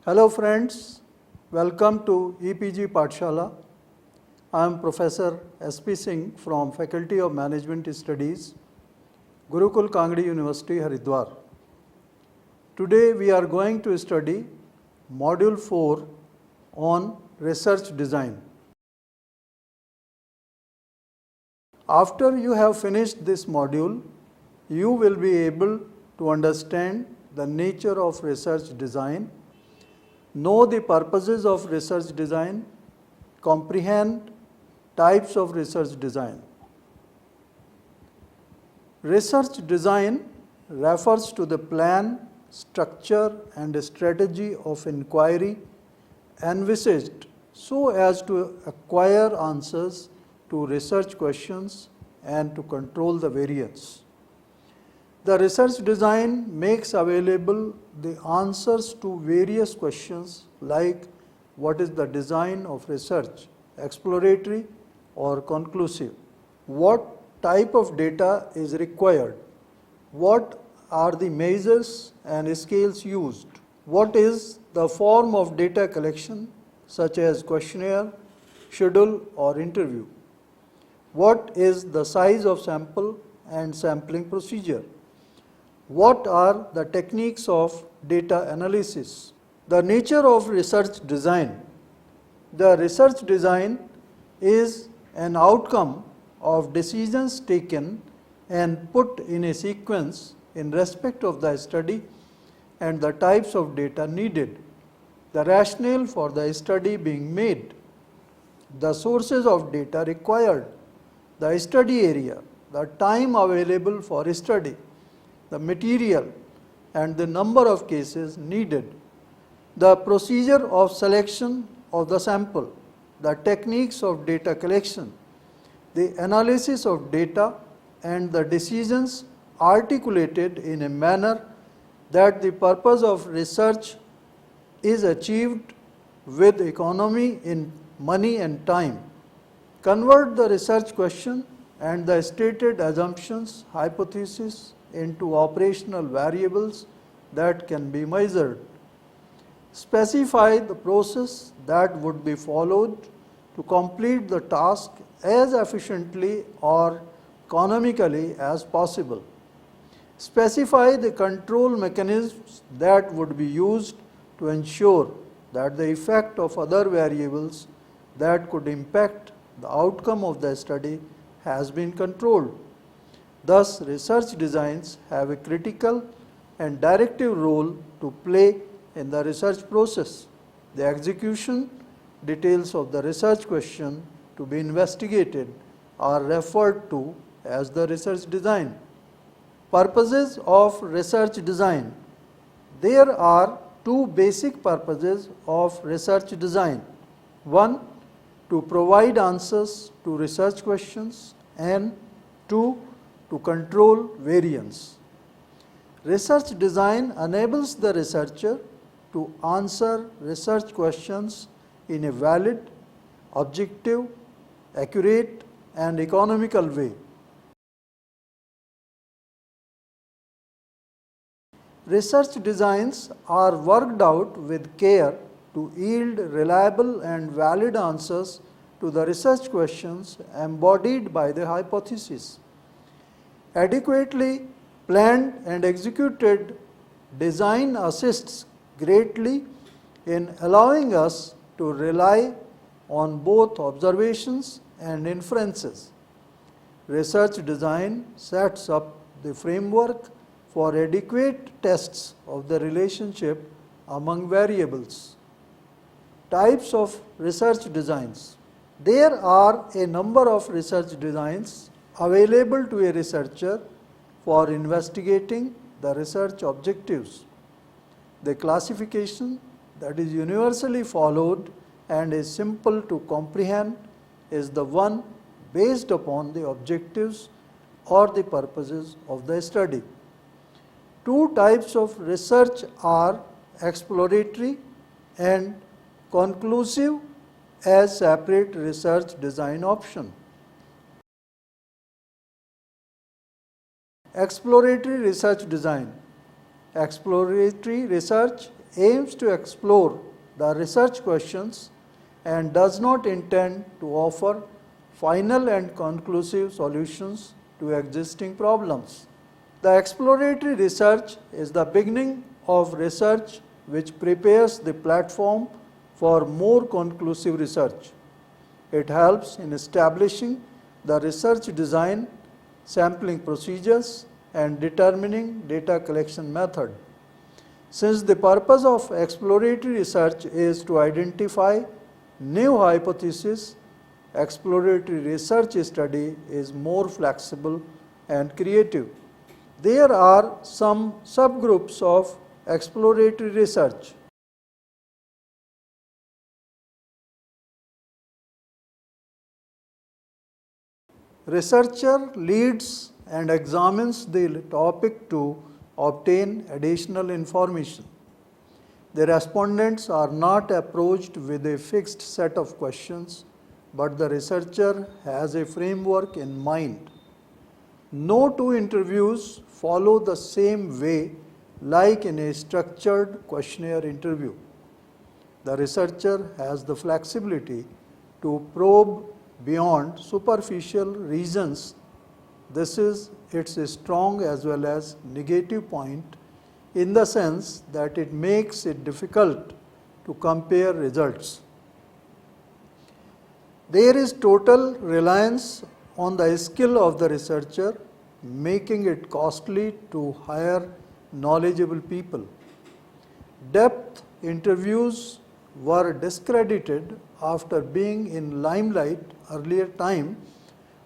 Hello friends, welcome to EPG Pathshala. I am Professor S.P. Singh from Faculty of Management Studies, Gurukul Kangdi University, Haridwar. Today we are going to study Module 4 on Research Design. After you have finished this module, you will be able to understand the nature of research design, know the purposes of research design, comprehend types of research design. Research design refers to the plan, structure and strategy of inquiry envisaged so as to acquire answers to research questions and to control the variance. The research design makes available the answers to various questions like what is the design of research, exploratory or conclusive, what type of data is required, what are the measures and scales used, what is the form of data collection such as questionnaire, schedule or interview, what is the size of sample and sampling procedure, what are the techniques of data analysis, the nature of research design. The research design is an outcome of decisions taken and put in a sequence in respect of the study and the types of data needed, the rationale for the study being made, the sources of data required, the study area, the time available for study, the material and the number of cases needed, the procedure of selection of the sample, the techniques of data collection, the analysis of data and the decisions articulated in a manner that the purpose of research is achieved with economy in money and time. Convert the research question and the stated assumptions, hypotheses into operational variables that can be measured. Specify the process that would be followed to complete the task as efficiently or economically as possible. Specify the control mechanisms that would be used to ensure that the effect of other variables that could impact the outcome of the study has been controlled. Thus, research designs have a critical and directive role to play in the research process. The execution details of the research question to be investigated are referred to as the research design. Purposes of research design. There are two basic purposes of research design. One, to provide answers to research questions, and two, to control variance. Research design enables the researcher to answer research questions in a valid, objective, accurate and economical way. Research designs are worked out with care to yield reliable and valid answers to the research questions embodied by the hypothesis. Adequately planned and executed design assists greatly in allowing us to rely on both observations and inferences. Research design sets up the framework for adequate tests of the relationship among variables. Types of research designs. There are a number of research designs available to a researcher for investigating the research objectives. The classification that is universally followed and is simple to comprehend is the one based upon the objectives or the purposes of the study. Two types of research are exploratory and conclusive as separate research design option. Exploratory research design. Exploratory research aims to explore the research questions and does not intend to offer final and conclusive solutions to existing problems. The exploratory research is the beginning of research which prepares the platform for more conclusive research. It helps in establishing the research design, sampling procedures, and determining data collection method. Since the purpose of exploratory research is to identify new hypotheses, exploratory research study is more flexible and creative. There are some subgroups of exploratory research. Researcher leads and examines the topic to obtain additional information. The respondents are not approached with a fixed set of questions, but the researcher has a framework in mind. No two interviews follow the same way like in a structured questionnaire interview. The researcher has the flexibility to probe beyond superficial reasons. This is its strong as well as negative point in the sense that it makes it difficult to compare results. There is total reliance on the skill of the researcher, making it costly to hire knowledgeable people. Depth interviews were discredited after being in limelight earlier time,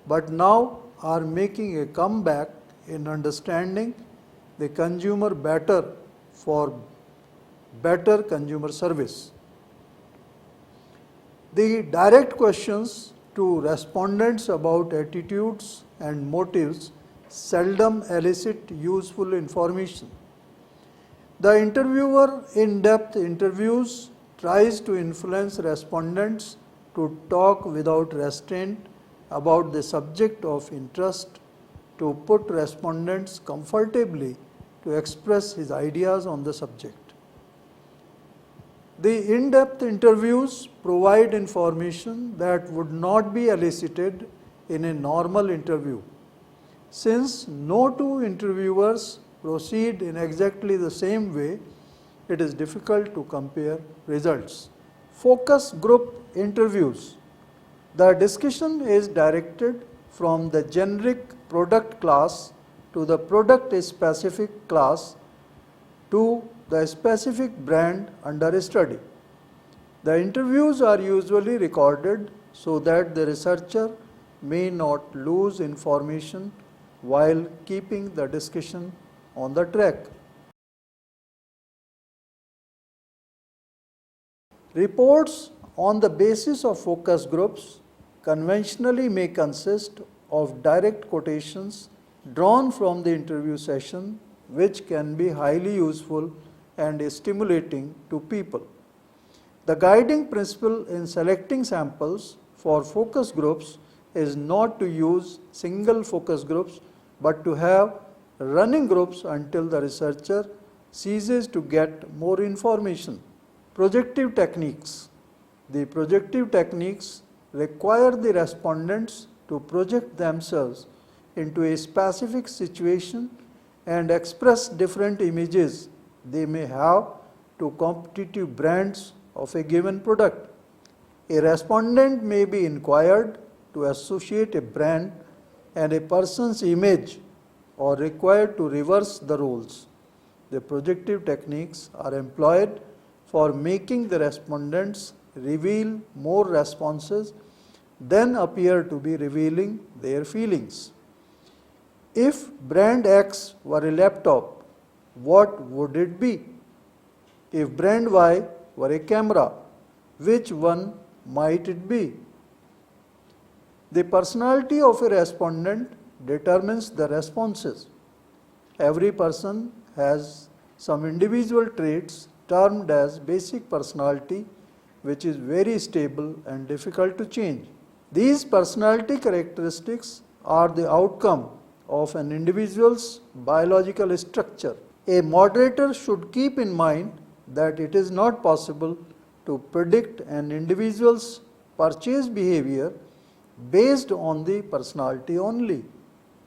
but now are making a comeback in understanding the consumer better for better consumer service. The direct questions to respondents about attitudes and motives seldom elicit useful information. The interviewer in-depth interviews tries to influence respondents to talk without restraint about the subject of interest, to put respondents comfortably to express his ideas on the subject. The in-depth interviews provide information that would not be elicited in a normal interview. Since no two interviewers proceed in exactly the same way, it is difficult to compare results. Focus group interviews. The discussion is directed from the generic product class to the product specific class to the specific brand under study. The interviews are usually recorded so that the researcher may not lose information while keeping the discussion on the track. Reports on the basis of focus groups conventionally may consist of direct quotations drawn from the interview session, which can be highly useful and stimulating to people. The guiding principle in selecting samples for focus groups is not to use single focus groups, but to have running groups until the researcher ceases to get more information. Projective techniques. The projective techniques require the respondents to project themselves into a specific situation and express different images they may have to competitive brands of a given product. A respondent may be inquired to associate a brand and a person's image or required to reverse the roles. The projective techniques are employed for making the respondents reveal more responses than appear to be revealing their feelings. If brand X were a laptop, what would it be? If brand Y were a camera, which one might it be? The personality of a respondent determines the responses. Every person has some individual traits termed as basic personality, which is very stable and difficult to change. These personality characteristics are the outcome of an individual's biological structure. A moderator should keep in mind that it is not possible to predict an individual's purchase behavior based on the personality only.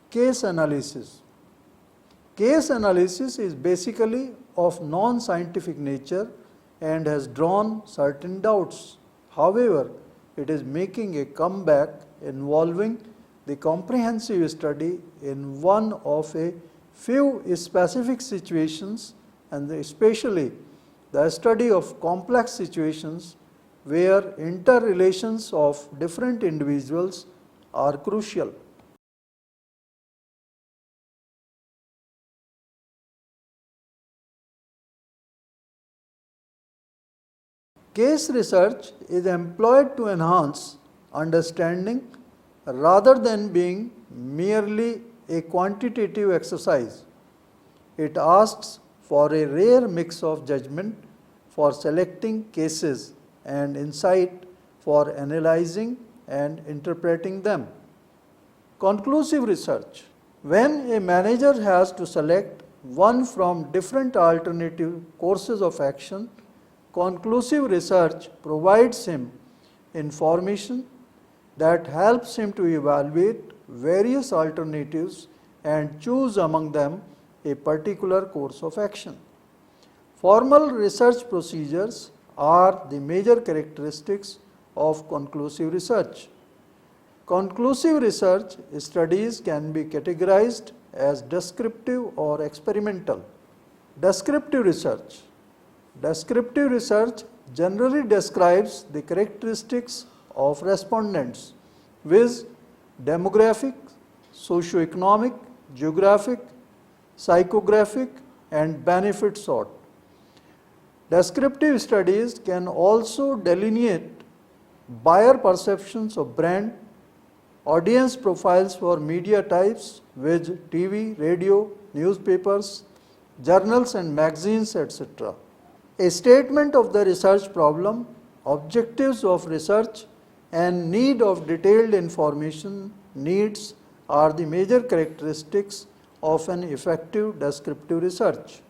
Case analysis. Case analysis is basically of non-scientific nature and has drawn certain doubts. However, it is making a comeback involving the comprehensive study in one of a few specific situations, and especially the study of complex situations where interrelations of different individuals are crucial. Case research is employed to enhance understanding rather than being merely a quantitative exercise. It asks for a rare mix of judgment for selecting cases and insight for analyzing and interpreting them. Conclusive research. When a manager has to select one from different alternative courses of action, conclusive research provides him information that helps him to evaluate various alternatives and choose among them a particular course of action. Formal research procedures are the major characteristics of conclusive research. Conclusive research studies can be categorized as descriptive or experimental. Descriptive research. Descriptive research generally describes the characteristics of respondents with demographic, socioeconomic, geographic, psychographic, and benefit sort. Descriptive studies can also delineate buyer perceptions of brand, audience profiles for media types with TV, radio, newspapers, journals and magazines, etc. A statement of the research problem, objectives of research, and need of detailed information needs are the major characteristics of an effective descriptive research.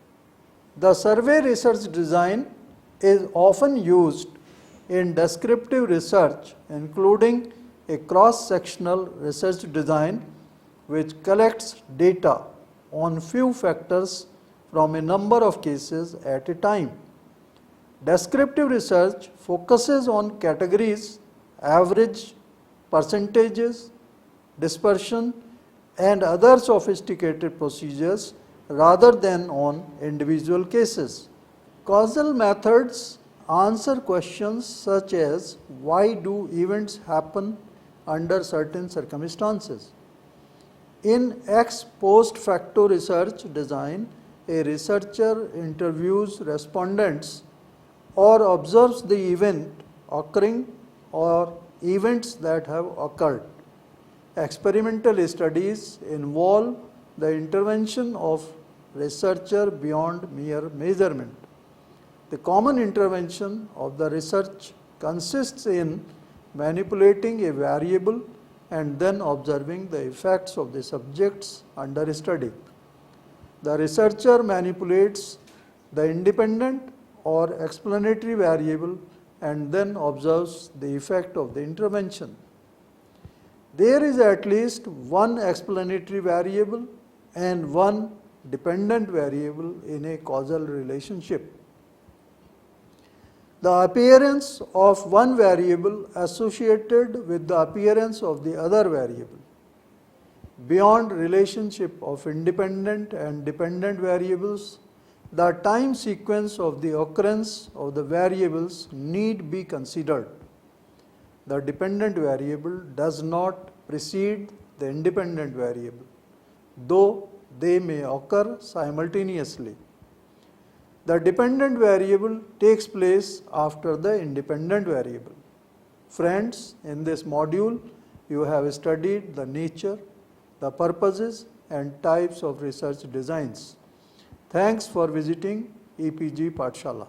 The survey research design is often used in descriptive research, including a cross-sectional research design which collects data on few factors from a number of cases at a time. Descriptive research focuses on categories, average, percentages, dispersion, and other sophisticated procedures rather than on individual cases. Causal methods answer questions such as why do events happen under certain circumstances. In ex post facto research design, a researcher interviews respondents or observes the event occurring or events that have occurred. Experimental studies involve the intervention of researcher beyond mere measurement. The common intervention of the research consists in manipulating a variable and then observing the effects of the subjects under study. The researcher manipulates the independent or explanatory variable and then observes the effect of the intervention. There is at least one explanatory variable and one dependent variable in a causal relationship. The appearance of one variable associated with the appearance of the other variable. Beyond relationship of independent and dependent variables, the time sequence of the occurrence of the variables need be considered. The dependent variable does not precede the independent variable, though they may occur simultaneously. The dependent variable takes place after the independent variable. Friends, in this module, you have studied the nature, the purposes, and types of research designs. Thanks for visiting EPG Pathshala.